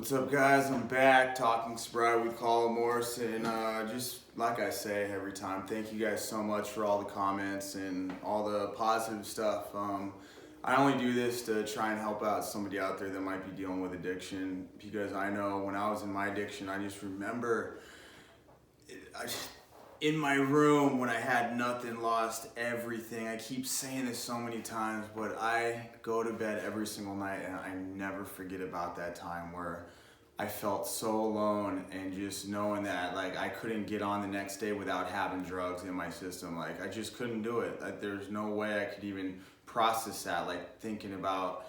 What's up, guys? I'm back talking sobriety with Colin, Morrison. Just like I say every time, thank you guys so much for all the comments and all the positive stuff. I only do this to try and help out somebody out there that might be dealing with addiction, because I know when I was in my addiction, I just remember in my room when I had nothing, lost everything. I keep saying this so many times, but I go to bed every single night and I never forget about that time where I felt so alone, and just knowing that like I couldn't get on the next day without having drugs in my system. Like I just couldn't do it. Like there's no way I could even process that, like thinking about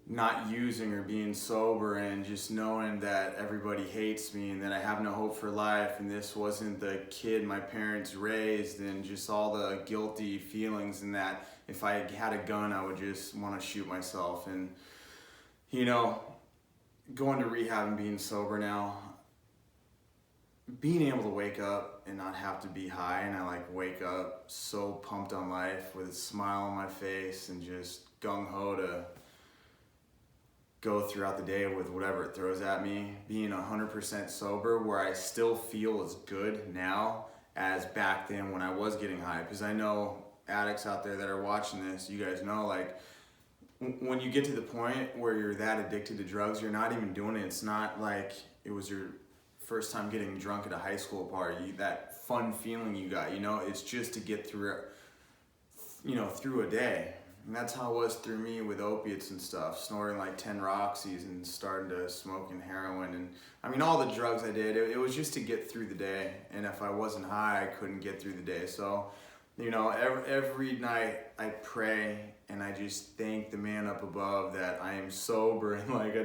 not using or being sober, and just knowing that everybody hates me and that I have no hope for life, and this wasn't the kid my parents raised, and just all the guilty feelings, and that if I had a gun I would just want to shoot myself. And you know, going to rehab and being sober now, being able to wake up and not have to be high, and I like wake up so pumped on life with a smile on my face and just gung-ho to go throughout the day with whatever it throws at me. Being 100% sober, where I still feel as good now as back then when I was getting high. Because I know addicts out there that are watching this, you guys know, like when you get to the point where you're that addicted to drugs, you're not even doing it. It's not like it was your first time getting drunk at a high school party, that fun feeling you got, you know, it's just to get through, you know, through a day. And that's how it was through me with opiates and stuff, snorting like 10 Roxys and starting to smoking heroin. And I mean, all the drugs I did, it was just to get through the day. And if I wasn't high, I couldn't get through the day. So, you know, every night I pray and I just thank the man up above that I am sober. And like,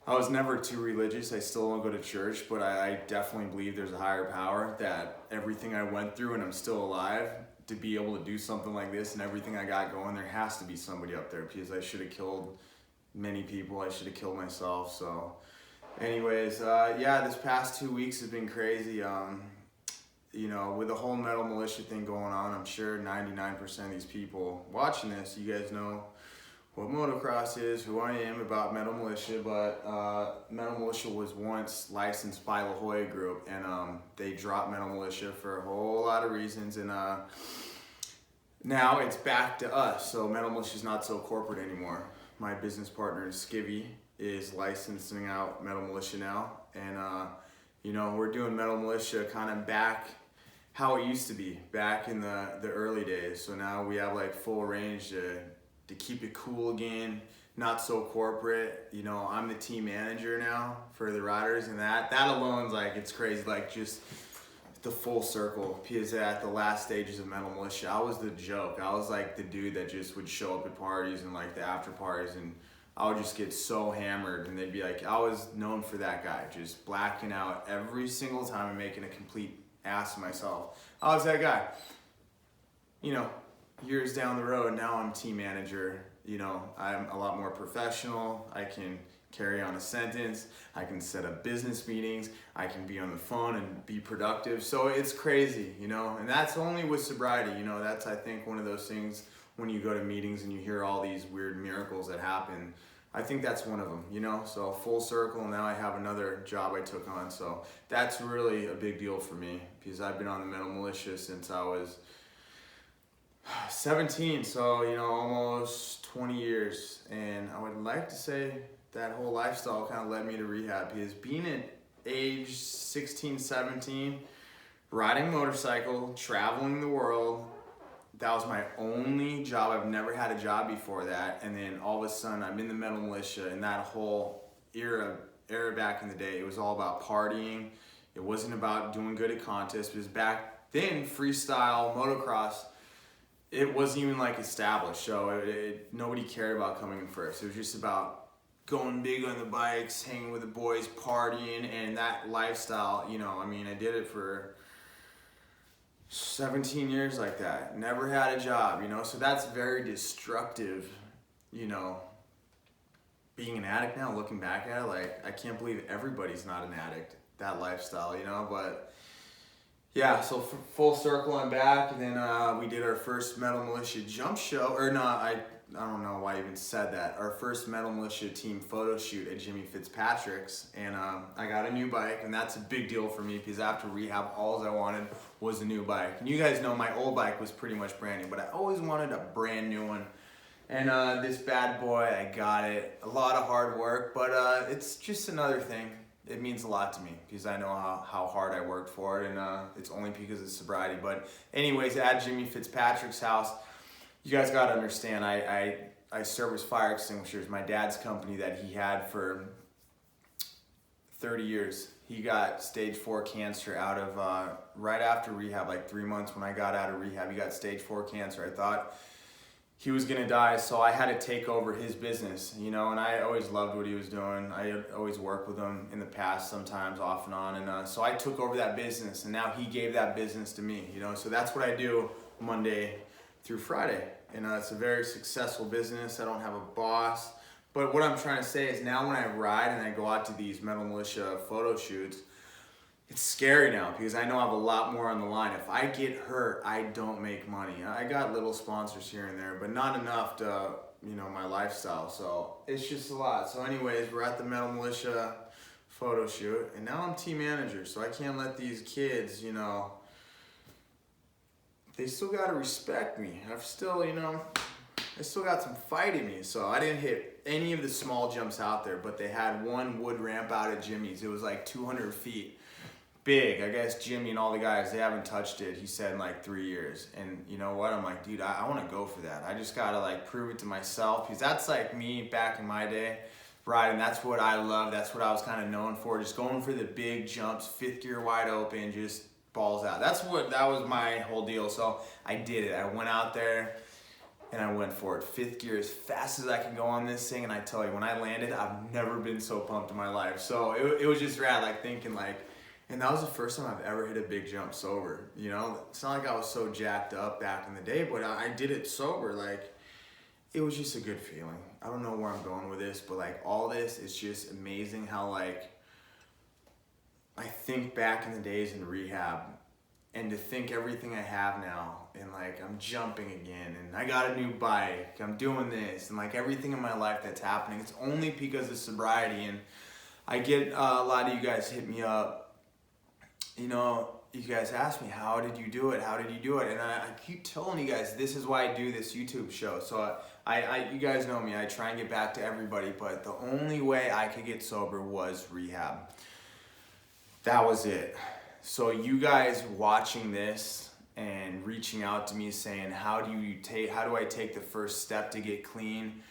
I was never too religious. I still don't go to church, but I definitely believe there's a higher power, that everything I went through and I'm still alive, to be able to do something like this and everything I got going, there has to be somebody up there, because I should have killed many people. I should have killed myself. So anyways, yeah, this past 2 weeks has been crazy. You know, with the whole Metal Militia thing going on, I'm sure 99% of these people watching this, you guys know what motocross is, who I am, about Metal Militia. But Metal Militia was once licensed by La Jolla Group, and they dropped Metal Militia for a whole lot of reasons, and now it's back to us. So Metal Militia is not so corporate anymore. My business partner SCUMMY is licensing out Metal Militia now, and you know, we're doing Metal Militia kind of back how it used to be back in the early days. So now we have like full range to keep it cool again, not so corporate. You know, I'm the team manager now for the riders, and that alone's like, it's crazy, like just the full circle. Because at the last stages of Metal Militia, I was the joke. I was like the dude that just would show up at parties and like the after parties, and I would just get so hammered, and they'd be like, I was known for that guy, just blacking out every single time and making a complete ass of myself. I was that guy. You know, years down the road, now I'm team manager. You know, I'm a lot more professional. I can carry on a sentence. I can set up business meetings. I can be on the phone and be productive. So it's crazy, you know, and that's only with sobriety. You know, that's, I think, one of those things when you go to meetings and you hear all these weird miracles that happen. I think that's one of them, you know, so full circle. Now I have another job I took on. So that's really a big deal for me, because I've been on the Metal Militia since I was 17, so you know, almost 20 years. And I would like to say that whole lifestyle kind of led me to rehab, because being at age 16, 17, riding a motorcycle, traveling the world, that was my only job. I've never had a job before that. And then all of a sudden I'm in the Metal Militia, and that whole era back in the day, it was all about partying. It wasn't about doing good at contests, because back then freestyle motocross, it wasn't even like established, so nobody cared about coming in first. It was just about going big on the bikes, hanging with the boys, partying, and that lifestyle. You know, I mean, I did it for 17 years like that. Never had a job, you know, so that's very destructive, you know. Being an addict now, looking back at it, like, I can't believe everybody's not an addict, that lifestyle, you know. But Yeah, so full circle, I'm back, and then we did our first Metal Militia jump show, or no, I don't know why I even said that. Our first Metal Militia team photo shoot at Jimmy Fitzpatrick's, and I got a new bike, and that's a big deal for me because after rehab, all I wanted was a new bike. And you guys know my old bike was pretty much brand new, but I always wanted a brand new one. And this bad boy, I got it. A lot of hard work, but it's just another thing. It means a lot to me because I know how hard I worked for it, and it's only because of sobriety. But anyways, at Jimmy Fitzpatrick's house, you guys got to understand, I service fire extinguishers. My dad's company that he had for 30 years. He got stage 4 cancer out of, right after rehab, like 3 months when I got out of rehab, he got stage 4 cancer. I thought he was gonna die, so I had to take over his business, you know, and I always loved what he was doing. I had always worked with him in the past, sometimes off and on, and so I took over that business, and now he gave that business to me, you know, so that's what I do Monday through Friday, and it's a very successful business. I don't have a boss, but what I'm trying to say is now when I ride and I go out to these Metal Militia photo shoots, it's scary now because I know I have a lot more on the line. If I get hurt, I don't make money. I got little sponsors here and there, but not enough to, you know, my lifestyle. So it's just a lot. So anyways, we're at the Metal Militia photo shoot, and now I'm team manager, so I can't let these kids, you know, they still got to respect me. I've still, you know, I still got some fight in me. So I didn't hit any of the small jumps out there, but they had one wood ramp out at Jimmy's. It was like 200 feet. Big. I guess Jimmy and all the guys, they haven't touched it, he said, in like 3 years. And you know what? I'm like, dude, I want to go for that. I just got to like prove it to myself because that's like me back in my day, riding. That's what I love. That's what I was kind of known for. Just going for the big jumps, 5th gear wide open, just balls out. That was my whole deal. So I did it. I went out there and I went for it. 5th gear as fast as I could go on this thing. And I tell you, when I landed, I've never been so pumped in my life. So it was just rad, like thinking like, and that was the first time I've ever hit a big jump sober. You know, it's not like I was so jacked up back in the day, but I did it sober. Like, it was just a good feeling. I don't know where I'm going with this, but like all this is just amazing how like, I think back in the days in rehab and to think everything I have now and like I'm jumping again and I got a new bike, I'm doing this and like everything in my life that's happening, it's only because of sobriety. And I get a lot of you guys hit me up. You know, you guys ask me, how did you do it? How did you do it? And I keep telling you guys, this is why I do this YouTube show. So you guys know me, I try and get back to everybody, but the only way I could get sober was rehab. That was it. So you guys watching this and reaching out to me saying, how do I take the first step to get clean?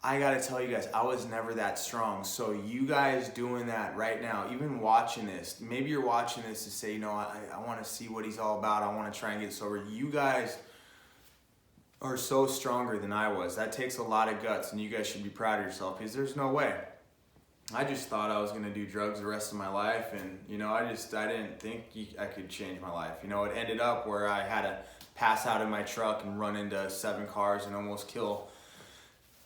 I gotta tell you guys, I was never that strong. So you guys doing that right now, even watching this, maybe you're watching this to say, you know, I wanna see what he's all about. I wanna try and get sober. You guys are so stronger than I was. That takes a lot of guts and you guys should be proud of yourself because there's no way. I just thought I was gonna do drugs the rest of my life and, you know, I didn't think I could change my life. You know, it ended up where I had to pass out in my truck and run into 7 cars and almost kill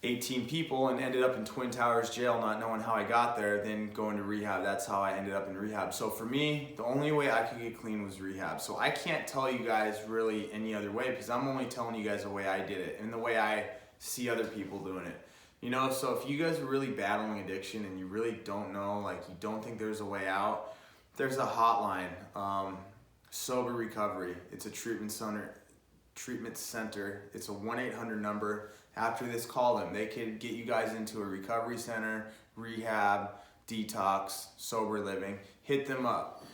18 people and ended up in Twin Towers jail not knowing how I got there, then going to rehab. That's how I ended up in rehab. So for me, the only way I could get clean was rehab. So I can't tell you guys really any other way because I'm only telling you guys the way I did it and the way I see other people doing it. You know, so if you guys are really battling addiction and you really don't know, like you don't think there's a way out, there's a hotline, Sober Recovery. It's a treatment center. It's a 1-800 number. After this, call them. They could get you guys into a recovery center, rehab, detox, sober living. Hit them up.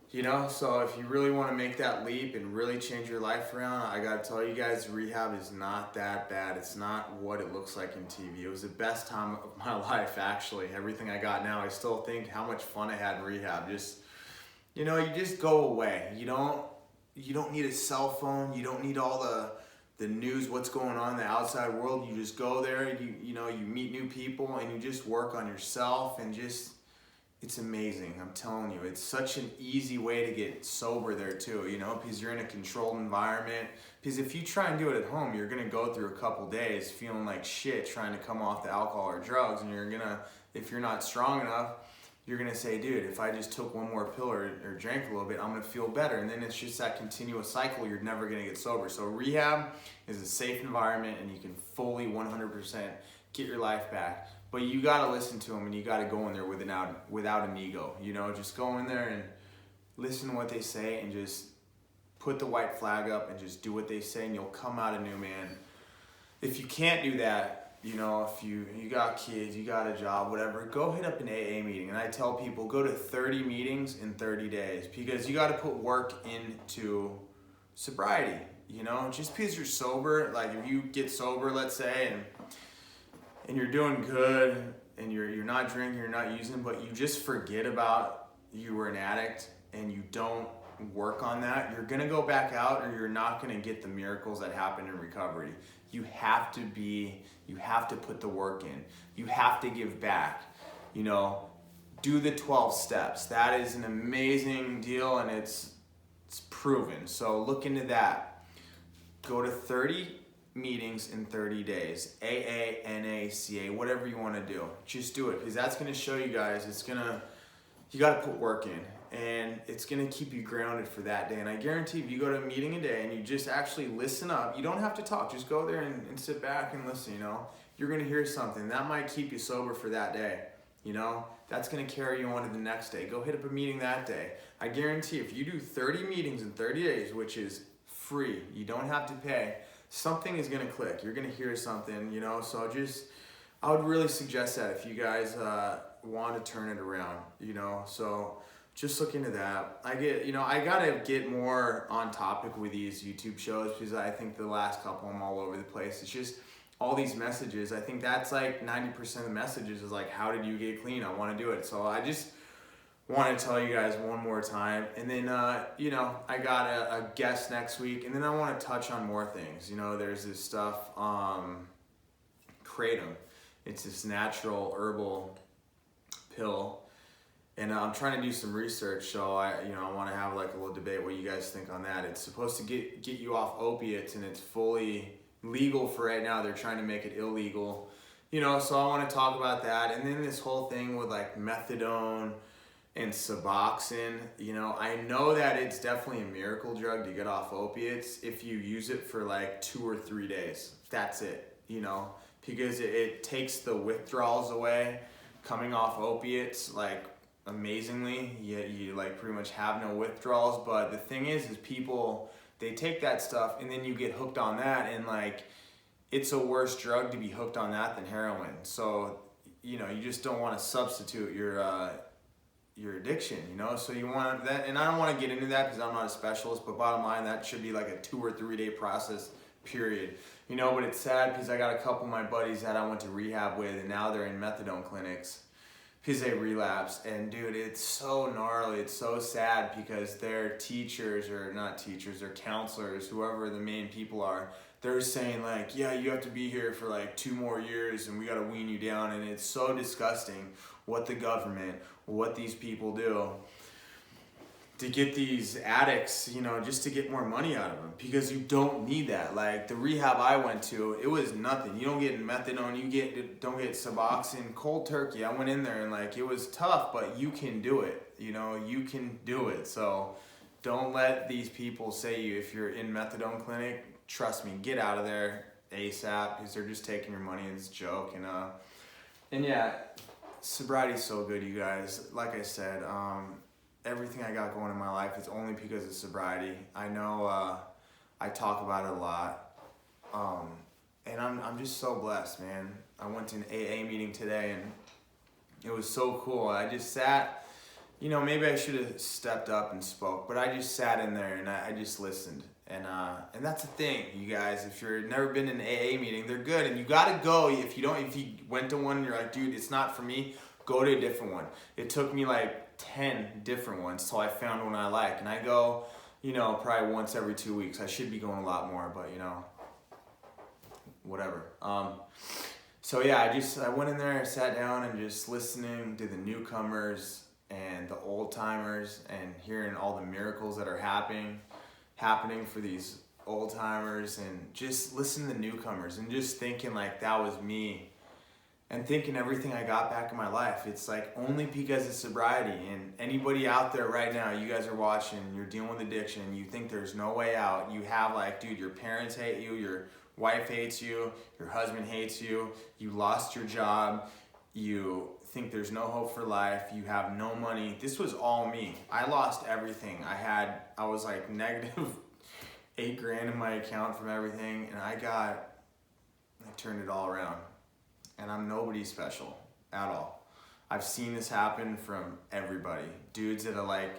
You know, so if you really want to make that leap and really change your life around, I gotta tell you guys, rehab is not that bad. It's not what it looks like in TV. It was the best time of my life, actually. Everything I got now, I still think how much fun I had in rehab. Just, you know, you just go away. You don't need a cell phone. You don't need all the news, what's going on in the outside world. You just go there, you know, you meet new people and you just work on yourself and just, it's amazing. I'm telling you, it's such an easy way to get sober there too, you know, because you're in a controlled environment. Because if you try and do it at home, you're gonna go through a couple days feeling like shit trying to come off the alcohol or drugs, and you're gonna, if you're not strong enough, you're gonna say, dude, if I just took one more pill or drank a little bit, I'm gonna feel better. And then it's just that continuous cycle. You're never gonna get sober. So rehab is a safe environment, and you can fully 100% get your life back. But you gotta listen to them, and you gotta go in there without an ego. You know, just go in there and listen to what they say, and just put the white flag up and just do what they say, and you'll come out a new man. If you can't do that, you know, if you got kids, you got a job, whatever, go hit up an AA meeting. And I tell people, go to 30 meetings in 30 days, because you got to put work into sobriety. You know, just because you're sober, like if you get sober, let's say, and you're doing good, and you're not drinking, you're not using, but you just forget about you were an addict, and you don't work on that, you're gonna go back out, or you're not gonna get the miracles that happen in recovery. You have to put the work in. You have to give back. You know, do the 12 steps. That is an amazing deal, and it's proven. So look into that. Go to 30 meetings in 30 days. AA, NA, CA, whatever you want to do. Just do it, because that's going to show you guys, you got to put work in. And it's going to keep you grounded for that day. And I guarantee if you go to a meeting a day and you just actually listen up, you don't have to talk. Just go there and sit back and listen, you know. You're going to hear something. That might keep you sober for that day, you know. That's going to carry you on to the next day. Go hit up a meeting that day. I guarantee if you do 30 meetings in 30 days, which is free, you don't have to pay, something is going to click. You're going to hear something, you know. So I would really suggest that if you guys want to turn it around, you know. So just look into that. I gotta get more on topic with these YouTube shows, because I think the last couple I'm all over the place. It's just all these messages. I think that's like 90% of the messages is like, how did you get clean? I want to do it. So I just want to tell you guys one more time. And then, you know, I got a guest next week, and then I want to touch on more things. You know, there's this stuff, Kratom. It's this natural herbal pill. And I'm trying to do some research, so I want to have like a little debate what you guys think on that. It's supposed to get you off opiates, and it's fully legal for right now. They're trying to make it illegal, you know. So I want to talk about that, and then this whole thing with like methadone and Suboxone. You know, I know that it's definitely a miracle drug to get off opiates if you use it for like 2 or 3 days. That's it, you know, because it takes the withdrawals away. Coming off opiates, like, amazingly, you like pretty much have no withdrawals. But the thing is people, they take that stuff, and then you get hooked on that, and like, it's a worse drug to be hooked on that than heroin. So, you know, you just don't want to substitute your addiction, you know. So you want that, and I don't want to get into that because I'm not a specialist, but bottom line, that should be like a 2 or 3 day process, period. You know, but it's sad because I got a couple of my buddies that I went to rehab with, and now they're in methadone clinics because they relapsed. And dude, it's so gnarly. It's so sad because their teachers, or not teachers, their counselors, whoever the main people are, they're saying like, yeah, you have to be here for like 2 more years and we got to wean you down. And it's so disgusting what the government, what these people do to get these addicts, you know, just to get more money out of them, because you don't need that. Like the rehab I went to, it was nothing. You don't get methadone, don't get Suboxone, cold turkey. I went in there and like, it was tough, but you can do it. You know, you can do it. So don't let these people say you, if you're in methadone clinic, trust me, get out of there ASAP, because they're just taking your money. It's a joke. And yeah, sobriety's so good, you guys. Like I said, everything I got going in my life is only because of sobriety. I know I talk about it a lot, and I'm just so blessed, man. I went to an AA meeting today, and it was so cool. I just sat, you know, maybe I should have stepped up and spoke, but I just sat in there and I just listened. And that's the thing, you guys. If you've never been in an AA meeting, they're good, and you gotta go. If you went to one and you're like, dude, it's not for me, go to a different one. It took me like 10 different ones till I found one I like, and I go, you know, probably once every 2 weeks. I should be going a lot more, but you know, whatever. So yeah, I went in there, sat down, and just listening to the newcomers and the old timers, and hearing all the miracles that are happening for these old timers, and just listen to the newcomers, and just thinking like that was me and thinking everything I got back in my life. It's like only because of sobriety. And anybody out there right now, you guys are watching, you're dealing with addiction, you think there's no way out. You have like, dude, your parents hate you, your wife hates you, your husband hates you, you lost your job, you think there's no hope for life, you have no money. This was all me. I lost everything. I was like negative $8,000 in my account from everything, and I turned it all around. And I'm nobody special at all. I've seen this happen from everybody. Dudes that are like,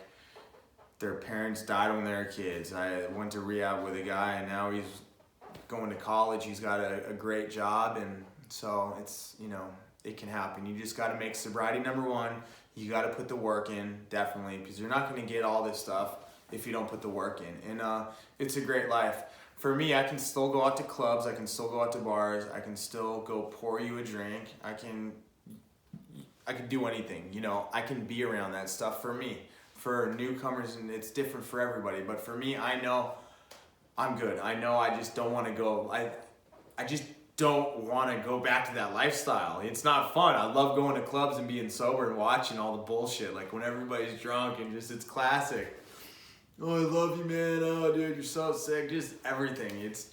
their parents died when they were kids. I went to rehab with a guy, and now he's going to college. He's got a great job, and so it's, you know, it can happen. You just got to make sobriety number one. You got to put the work in, definitely, because you're not going to get all this stuff if you don't put the work in. And it's a great life. For me, I can still go out to clubs, I can still go out to bars, I can still go pour you a drink, I can do anything, you know, I can be around that stuff for me. For newcomers, and it's different for everybody, but for me, I know I'm good. I know I just don't want to go, I just don't want to go back to that lifestyle. It's not fun. I love going to clubs and being sober and watching all the bullshit, like when everybody's drunk and just, it's classic. Oh, I love you, man. Oh, dude, you're so sick. Just everything. It's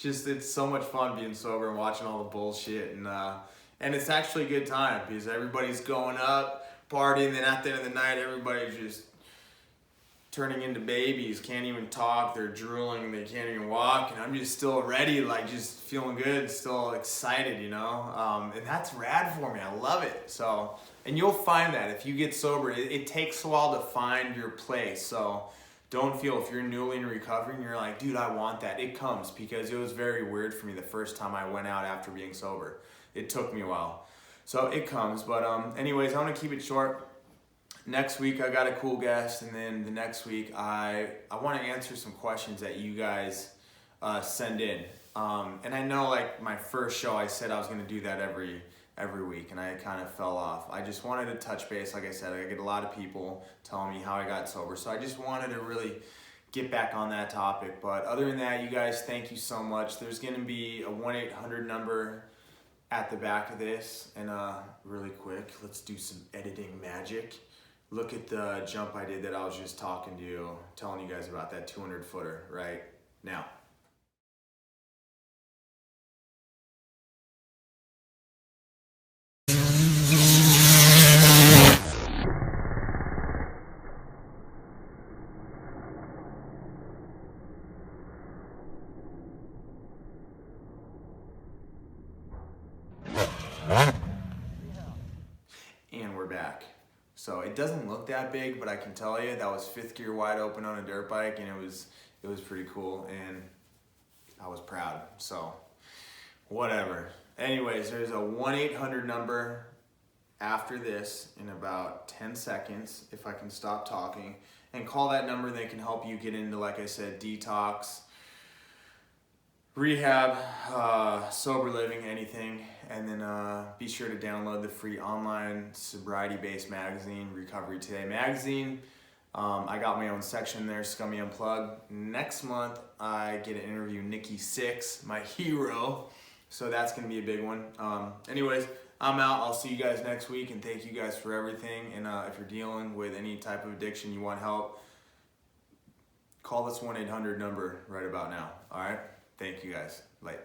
so much fun being sober and watching all the bullshit. And it's actually a good time because everybody's going up, partying, and then at the end of the night, everybody's just turning into babies, can't even talk, they're drooling, they can't even walk, and I'm just still ready, like just feeling good, still excited, you know? And that's rad for me. I love it. So, and you'll find that if you get sober, it takes a while to find your place. So, don't feel if you're newly in recovery and you're like, dude, I want that. It comes, because it was very weird for me the first time I went out after being sober. It took me a while. So it comes. But anyways, I'm going to keep it short. Next week, I got a cool guest. And then the next week, I want to answer some questions that you guys send in. And I know like my first show, I said I was going to do that every week, and I kind of fell off. I just wanted to touch base. Like I said, I get a lot of people telling me how I got sober, so I just wanted to really get back on that topic. But other than that, you guys, thank you so much. There's going to be a 1-800 number at the back of this, and really quick, let's do some editing magic. Look at the jump I did that I was just telling you guys about, that 200-footer right now. And we're back. So it doesn't look that big, but I can tell you that was 5th gear wide open on a dirt bike, and it was pretty cool, and I was proud. So whatever. Anyways, there's a 1-800 number after this in about 10 seconds if I can stop talking, and call that number. They can help you get into, like I said, detox, rehab, sober living, anything. And then be sure to download the free online sobriety-based magazine, Recovery Today magazine. I got my own section there, Scummy Unplugged. Next month, I get to interview Nikki Six, my hero. So that's going to be a big one. Anyways, I'm out. I'll see you guys next week, and thank you guys for everything. And if you're dealing with any type of addiction, you want help, call this 1-800 number right about now. All right? Thank you guys. Later.